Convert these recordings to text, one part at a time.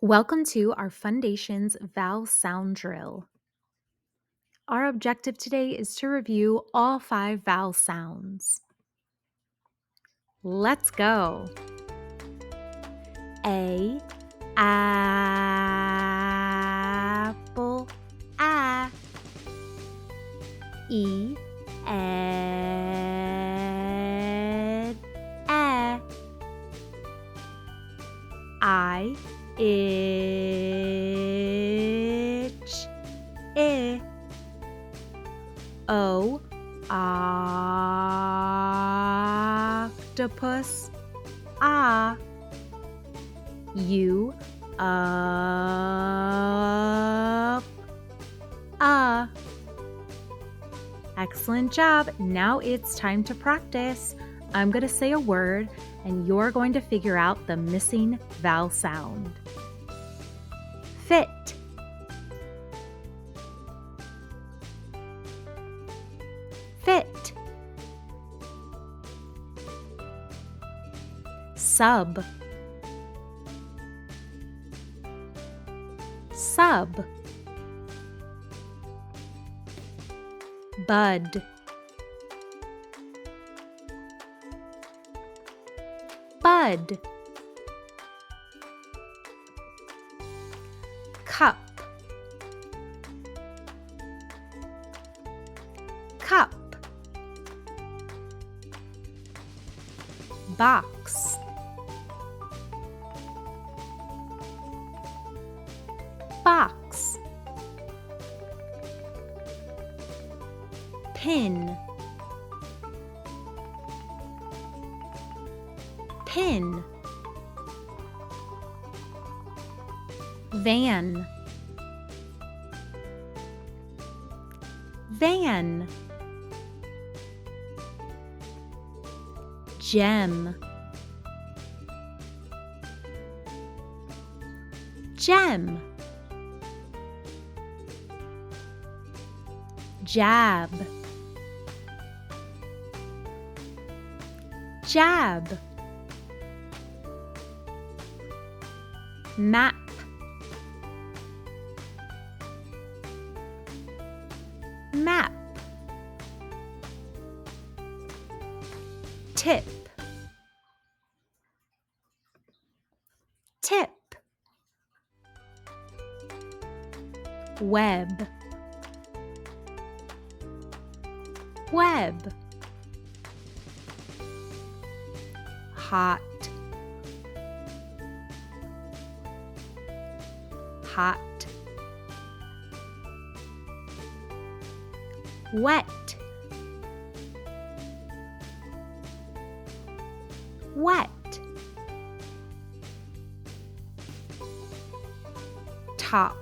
Welcome to our Foundations Vowel Sound Drill. Our objective today is to review all 5 vowel sounds. Let's go. A, apple, a. E, ed, e. I, itch, I. O, octopus, ah. U, up, Excellent job. Now it's time to practice. I'm going to say a word and you're going to figure out the missing vowel sound. Fit, fit. Sub, sub. Bud, bud. Cup, cup. Box, box. Pin, pin. Van, van. Gem, gem. Jab, jab. Map, map. Tip, tip. Web, web. Hot, hot. Wet, wet. Top,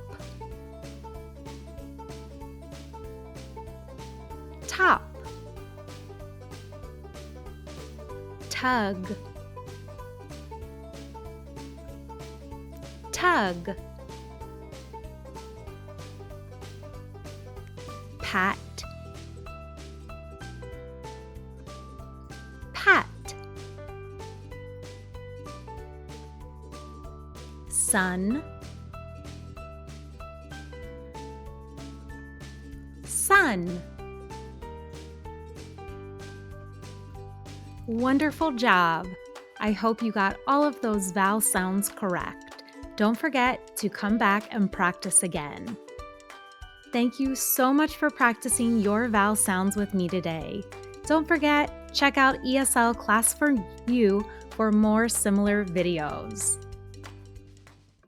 top. Tug, tug. Pat, pat. Sun, sun. Wonderful job! I hope you got all of those vowel sounds correct. Don't forget to come back and practice again. Thank you so much for practicing your vowel sounds with me today. Don't forget, check out ESL Class for You for more similar videos.